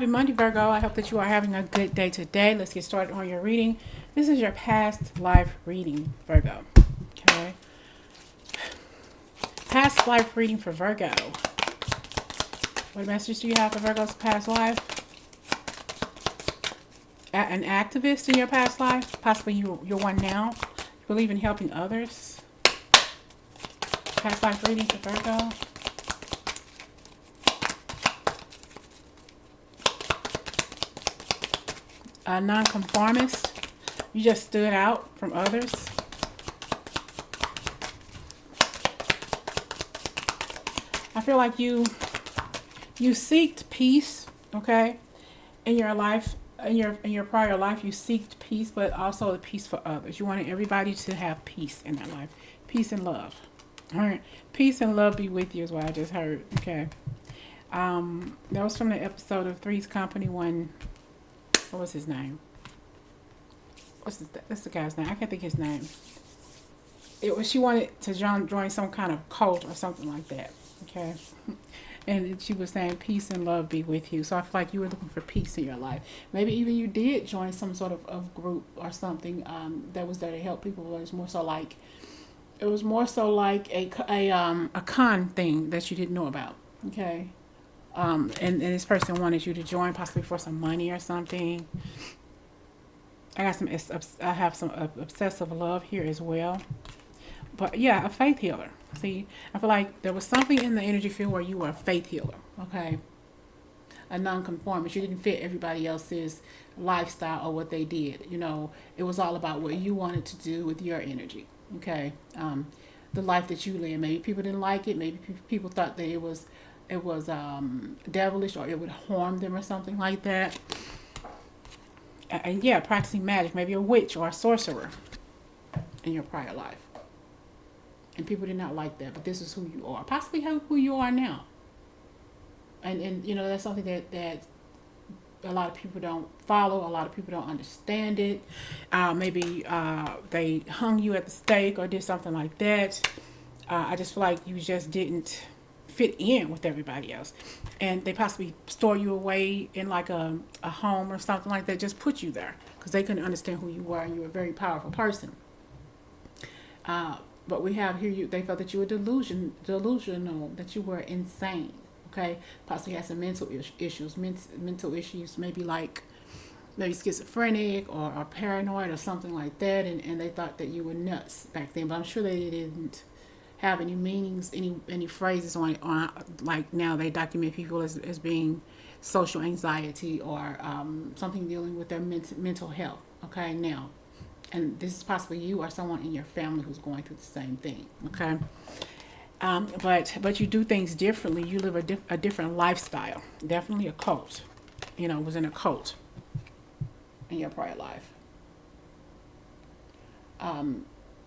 happy Monday, Virgo. I hope that you are having a good day today. Let's get started on your reading. This is your past life reading, Virgo. Okay. Past life reading for Virgo. What message do you have for Virgo's past life? An activist in your past life? Possibly you're one now. You believe in helping others. Past life reading for Virgo. A nonconformist. You just stood out from others. I feel like you seeked peace, okay, in your life, in your prior life. You seeked peace, but also the peace for others. You wanted everybody to have peace in their life, peace and love. All right, peace and love be with you is what I just heard. Okay, that was from the episode of Three's Company when. What was his name? What's the guy's name? I can't think his name. It was, she wanted to join some kind of cult or something like that. Okay. And she was saying peace and love be with you. So I feel like you were looking for peace in your life. Maybe even you did join some sort of group or something that was there to help people. But it was more so like a con thing that you didn't know about. Okay. And this person wanted you to join possibly for some money or something. I have some obsessive love here as well. But yeah, a faith healer. See, I feel like there was something in the energy field where you were a faith healer. Okay. A nonconformist. You didn't fit everybody else's lifestyle or what they did. You know, it was all about what you wanted to do with your energy. Okay. The life that you live. Maybe people didn't like it. Maybe people thought that it was devilish or it would harm them or something like that. And yeah, practicing magic, maybe a witch or a sorcerer in your prior life. And people did not like that, but this is who you are. Possibly who you are now. And you know, that's something that a lot of people don't follow. A lot of people don't understand it. Maybe they hung you at the stake or did something like that. I just feel like you just didn't fit in with everybody else, and they possibly store you away in like a home or something like that, just put you there because they couldn't understand who you were and you were a very powerful person. But we have here, they felt that you were delusional, that you were insane. Okay, possibly had some mental issues, maybe schizophrenic or paranoid or something like that, and they thought that you were nuts back then, but I'm sure they didn't have any meanings, any phrases on like now they document people as being social anxiety or something dealing with their mental health. Okay, now, and this is possibly you or someone in your family who's going through the same thing. Okay, but you do things differently. You live a different lifestyle. Definitely a cult. You know, was in a cult in your prior life.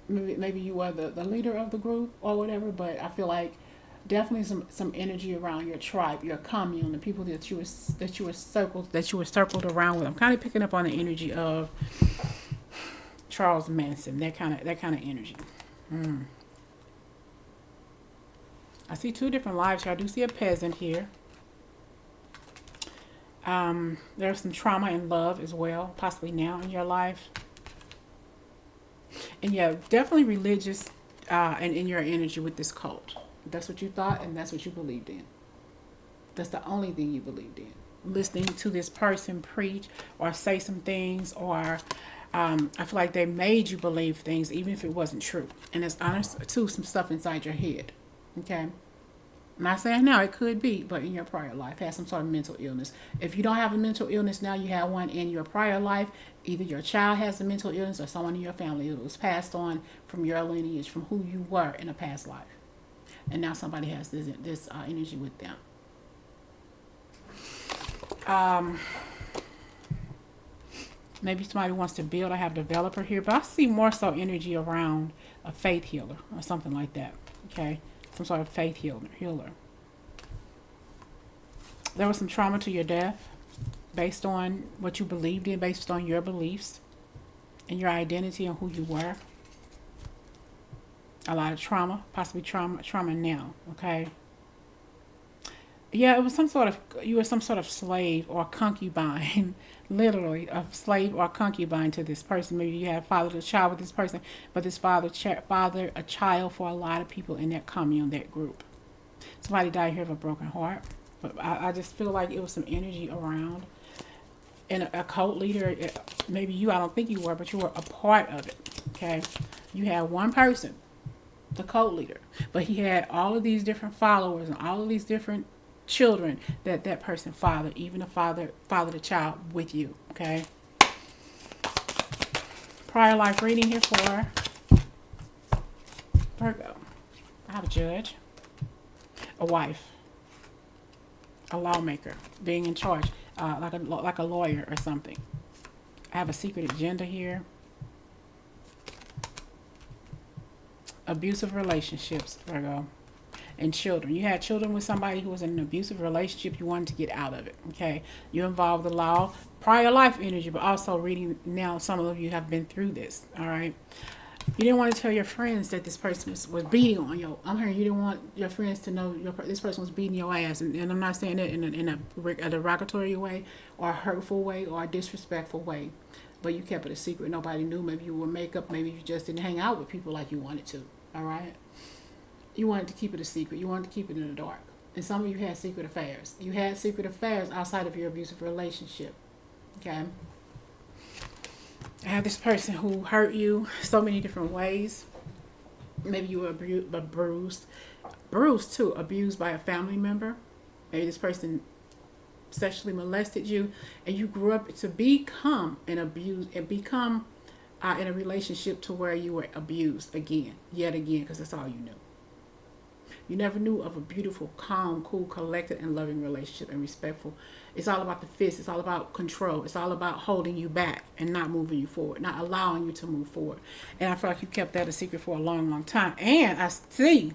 Maybe you were the leader of the group or whatever, but I feel like definitely some energy around your tribe, your commune, the people that you were circled around with. I'm kind of picking up on the energy of Charles Manson, that kind of energy. I see two different lives here. I do see a peasant here. There's some trauma and love as well, possibly now in your life. And yeah, definitely religious and in your energy with this cult. That's what you thought and that's what you believed in. That's the only thing you believed in. Listening to this person preach or say some things, or I feel like they made you believe things even if it wasn't true. And it's honest too, some stuff inside your head. Okay? I'm not saying now it could be, but in your prior life, had some sort of mental illness. If you don't have a mental illness now, you had one in your prior life. Either your child has a mental illness or someone in your family who was passed on from your lineage, from who you were in a past life. And now somebody has this energy with them. Maybe somebody wants to build. I have developer here, but I see more so energy around a faith healer or something like that. Okay? Some sort of faith healer. There was some trauma to your death based on what you believed in, based on your beliefs and your identity and who you were. A lot of trauma, possibly trauma now, okay? Yeah, it was some sort of, you were some sort of slave or concubine, literally a slave or concubine to this person. Maybe you had fathered a child with this person, but this father a child for a lot of people in that commune, that group. Somebody died here of a broken heart, but I just feel like it was some energy around. And a cult leader, maybe you, I don't think you were, but you were a part of it. Okay, you had one person, the cult leader, but he had all of these different followers and all of these different children that that person fathered, even the fathered a child with you. Okay, prior life reading here for Virgo. I have a judge, a wife, a lawmaker, being in charge, like a lawyer or something. I have a secret agenda here. Abusive relationships, Virgo, and children. You had children with somebody who was in an abusive relationship. You wanted to get out of it. Okay, you involved the law, prior life energy, but also reading now. Some of you have been through this. All right. You didn't want to tell your friends that this person was beating on you. I'm hearing you didn't want your friends to know this person was beating your ass. And I'm not saying that in a derogatory way or a hurtful way or a disrespectful way. But you kept it a secret. Nobody knew. Maybe you wore makeup. Maybe you just didn't hang out with people like you wanted to. All right? You wanted to keep it a secret. You wanted to keep it in the dark. And some of you had secret affairs. You had secret affairs outside of your abusive relationship. Okay? I have this person who hurt you so many different ways. Maybe you were bruised too, abused by a family member. Maybe this person sexually molested you, and you grew up to become an abused and become in a relationship to where you were abused yet again, because that's all you knew. You never knew of a beautiful, calm, cool, collected, and loving relationship and respectful. It's all about the fist. It's all about control. It's all about holding you back and not moving you forward, not allowing you to move forward. And I feel like you kept that a secret for a long, long time. And I see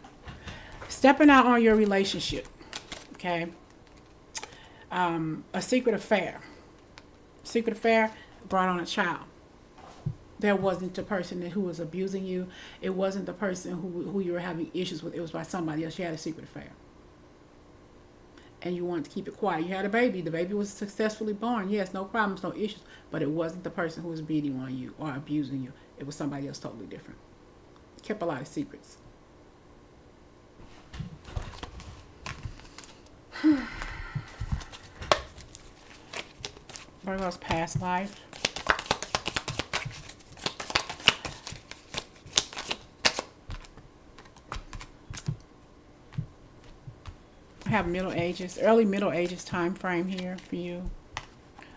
stepping out on your relationship, okay? A secret affair. Secret affair brought on a child. There wasn't the person who was abusing you. It wasn't the person who you were having issues with. It was by somebody else. You had a secret affair. And you wanted to keep it quiet. You had a baby. The baby was successfully born. Yes, no problems, no issues. But it wasn't the person who was beating on you or abusing you. It was somebody else totally different. Kept a lot of secrets. Virgo's past life. I have early Middle Ages time frame here for you.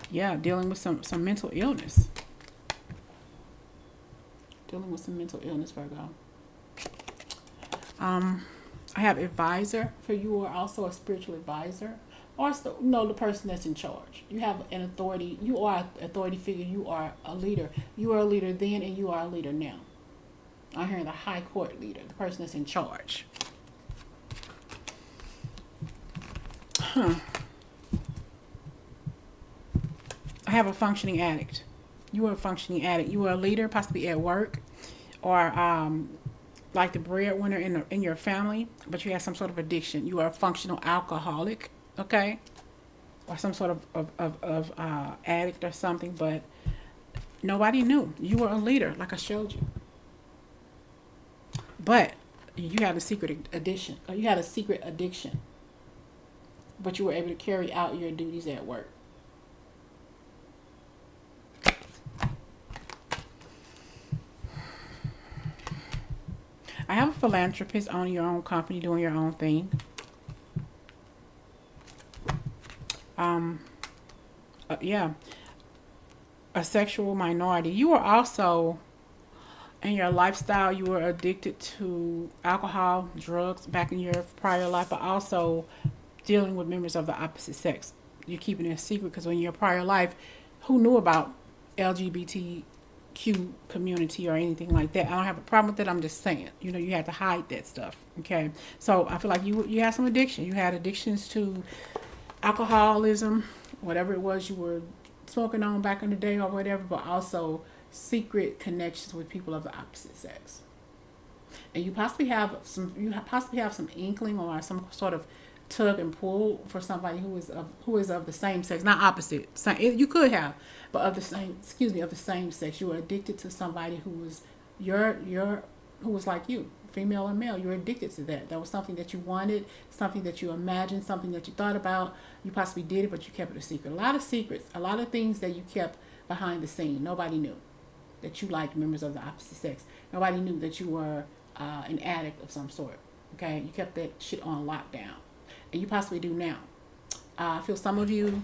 Yeah, dealing with some mental illness. Dealing with some mental illness, Virgo. I have advisor for you, or also a spiritual advisor. Or the person that's in charge. You have an authority. You are an authority figure. You are a leader. You were a leader then, and you are a leader now. I'm hearing the high court leader, the person that's in charge. I have a functioning addict. You were a functioning addict. You were a leader, possibly at work, or like the breadwinner in your family, but you had some sort of addiction. You are a functional alcoholic, okay, or some sort of addict or something. But nobody knew. You were a leader, like I showed you. But you had a secret addiction. You had a secret addiction. But you were able to carry out your duties at work. I have a philanthropist owning your own company, doing your own thing. Yeah. A sexual minority. You were also, in your lifestyle, you were addicted to alcohol, drugs back in your prior life, but also dealing with members of the opposite sex. You're keeping it a secret because when your prior life, who knew about LGBTQ community or anything like that? I don't have a problem with that. I'm just saying, you had to hide that stuff. Okay, so I feel like you had some addiction. You had addictions to alcoholism, whatever it was you were smoking on back in the day or whatever, but also secret connections with people of the opposite sex. And you possibly have some inkling or some sort of tug and pull for somebody who is of the same sex, not opposite. You could have, but of the same, excuse me, of the same sex. You were addicted to somebody who was your who was like you, female or male. You were addicted to that. That was something that you wanted, something that you imagined, something that you thought about. You possibly did it, but you kept it a secret. A lot of secrets, a lot of things that you kept behind the scene. Nobody knew that you liked members of the opposite sex. Nobody knew that you were an addict of some sort. Okay, you kept that shit on lockdown, and you possibly do now. I feel some of you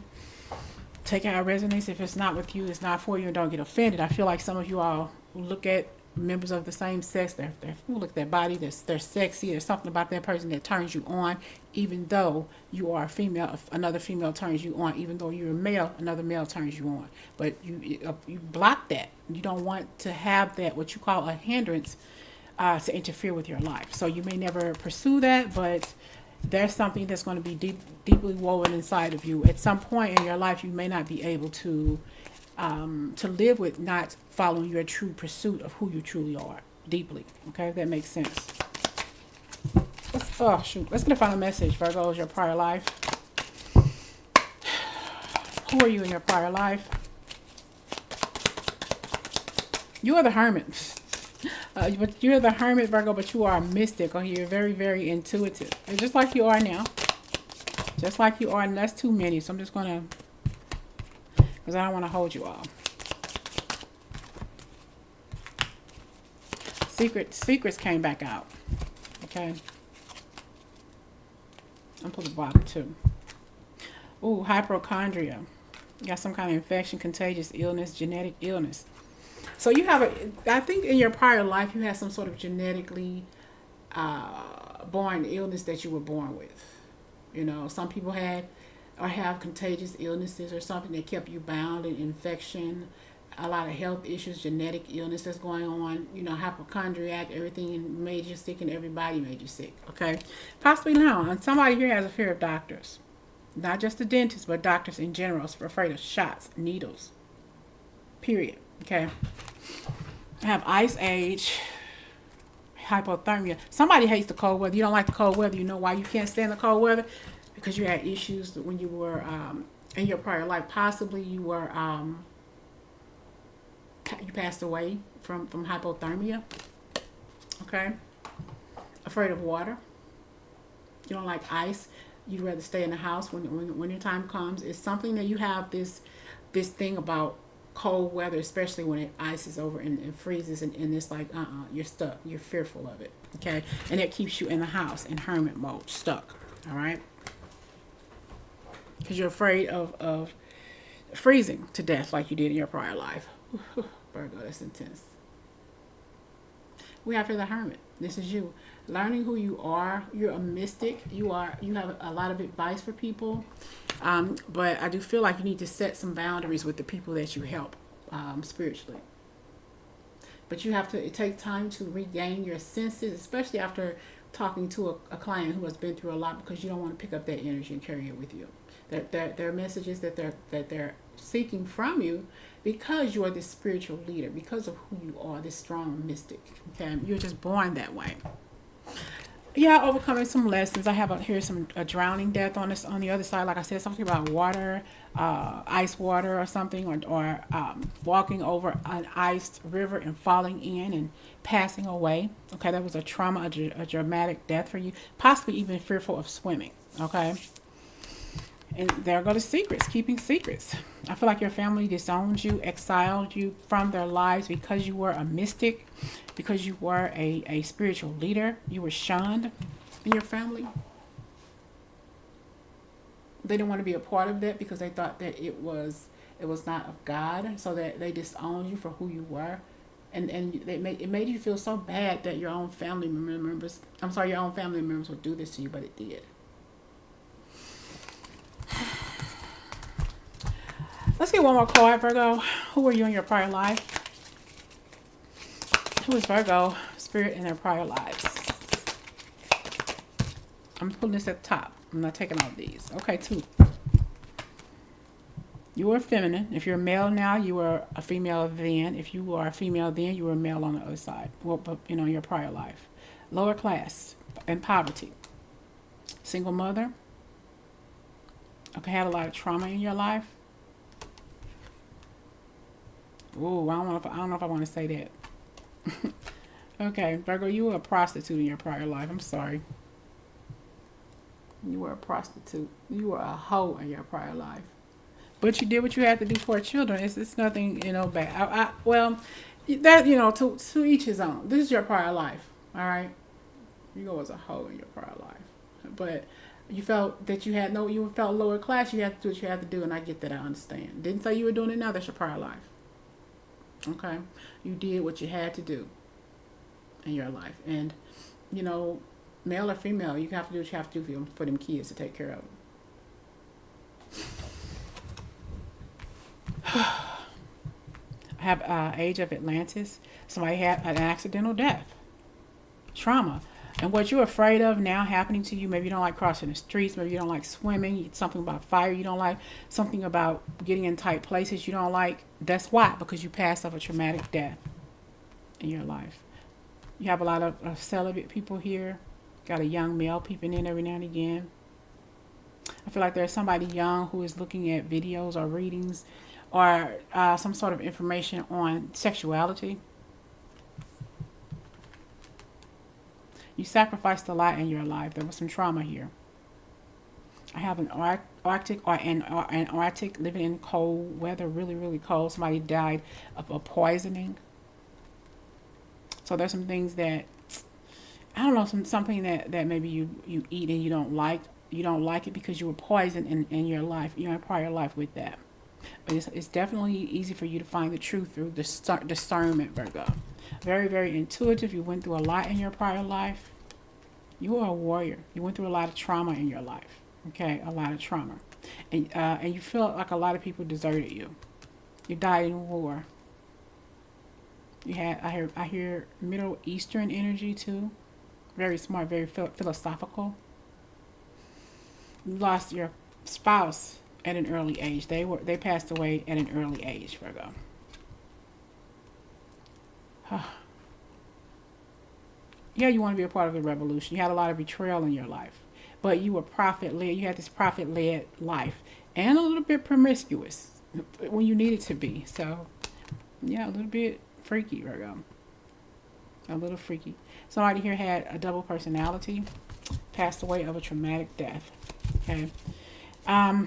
take out resonance. If it's not with you, it's not for you, and don't get offended. I feel like some of you all look at members of the same sex. They look at their body. They're sexy. There's something about that person that turns you on, even though you are a female. If another female turns you on, even though you're a male, another male turns you on. But you block that. You don't want to have that, what you call a hindrance, to interfere with your life. So you may never pursue that, but there's something that's going to be deeply woven inside of you. At some point in your life, you may not be able to live with not following your true pursuit of who you truly are deeply. Okay, if that makes sense. Let's get a final message. Virgo is your prior life. Who are you in your prior life? You are the hermit. But you're the hermit, Virgo, but you are a mystic. Or you're very, very intuitive. And just like you are now. Just like you are, and that's too many. So I'm just going to, because I don't want to hold you all. Secrets came back out. Okay. I'm pulling the bottom too. Ooh, hypochondria. You got some kind of infection, contagious illness, genetic illness. So you have I think in your prior life you had some sort of genetically born illness that you were born with. You know, some people had or have contagious illnesses or something that kept you bound in infection, a lot of health issues, genetic illness that's going on, you know, hypochondriac, everything made you sick and everybody made you sick, okay? Possibly now, and somebody here has a fear of doctors. Not just the dentist, but doctors in general are afraid of shots, needles, period, okay? I have ice age, hypothermia. Somebody hates the cold weather. You don't like the cold weather. You know why you can't stand the cold weather? Because you had issues when you were in your prior life. Possibly you were you passed away from hypothermia. Okay. Afraid of water. You don't like ice. You'd rather stay in the house when your time comes. It's something that you have this thing about cold weather, especially when it ices over and freezes, and it's like you're stuck. You're fearful of it. Okay. And it keeps you in the house in hermit mode, stuck. All right. Because you're afraid of freezing to death like you did in your prior life. Virgo, that's intense. We have here the hermit. This is you. Learning who you are. You're a mystic. You have a lot of advice for people. But I do feel like you need to set some boundaries with the people that you help spiritually. But you have to, it takes time to regain your senses, especially after talking to a client who has been through a lot, because you don't want to pick up that energy and carry it with you. There are messages that they're seeking from you because you are this spiritual leader, because of who you are, this strong mystic. Okay, you're just born that way. Yeah, overcoming some lessons. I have here a drowning death on the other side. Like I said, something about water, ice water or something, or walking over an iced river and falling in and passing away. Okay, that was a trauma, a dramatic death for you. Possibly even fearful of swimming. Okay. And there go the secrets, keeping secrets. I feel like your family disowned you, exiled you from their lives because you were a mystic, because you were a spiritual leader. You were shunned in your family. They didn't want to be a part of that because they thought that it was not of God, so that they disowned you for who you were. And it made you feel so bad that your own family members would do this to you, but it did. Let's get one more card, Virgo. Who were you in your prior life? Who is Virgo spirit in their prior lives? I'm pulling this at the top. I'm not taking all these. Okay, 2. You were feminine. If you're a male now, you were a female then. If you are a female then, you were a male on the other side. Well, but your prior life. Lower class and poverty. Single mother. Okay, had a lot of trauma in your life. Ooh, I don't know if I want to say that. Okay, Virgo, you were a prostitute in your prior life. I'm sorry. You were a prostitute. You were a hoe in your prior life. But you did what you had to do for children. It's nothing, bad. Well, that, to each his own. This is your prior life. All right? You go as a hoe in your prior life. But you felt that you felt lower class. You had to do what you had to do, and I get that. I understand. Didn't say you were doing it now. That's your prior life. Okay? You did what you had to do in your life. And, male or female, you have to do what you have to do for them kids to take care of them. I have Age of Atlantis. Somebody had an accidental death, trauma, and what you're afraid of now happening to you. Maybe you don't like crossing the streets. Maybe you don't like swimming. Something about fire you don't like. Something about getting in tight places you don't like. That's why, because you passed off a traumatic death in your life. You have a lot of celibate people here. Got a young male peeping in every now and again. I feel like there's somebody young who is looking at videos or readings or some sort of information on sexuality. You sacrificed a lot in your life. There was some trauma here. I have an Arctic living in cold weather, really, really cold. Somebody died of a poisoning. So there's some things that, I don't know, something that maybe you eat and you don't like. You don't like it because you were poisoned in your life, your prior life with that. But it's definitely easy for you to find the truth through discernment, Virgo. Very, very intuitive. You went through a lot in your prior life. You were a warrior. You went through a lot of trauma in your life. Okay, a lot of trauma. And you feel like a lot of people deserted you. You died in war. You had, I hear Middle Eastern energy too. Very smart, very philosophical. You lost your spouse at an early age. They passed away at an early age, Virgo. Yeah, you want to be a part of the revolution. You had a lot of betrayal in your life, but you were prophet-led. You had this prophet-led life, and a little bit promiscuous when you needed to be. So, yeah, a little bit freaky, Virgo. A little freaky. Somebody here had a double personality, passed away of a traumatic death. Okay.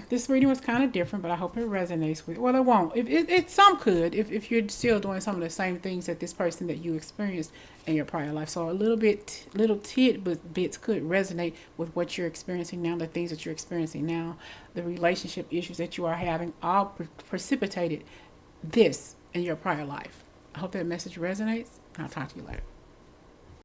This reading was kind of different, but I hope it resonates with. Well, it won't. Some could if you're still doing some of the same things that this person that you experienced in your prior life. So a little tidbits could resonate with what you're experiencing now, the things that you're experiencing now, the relationship issues that you are having, all precipitated this in your prior life. I hope that message resonates. I'll talk to you later.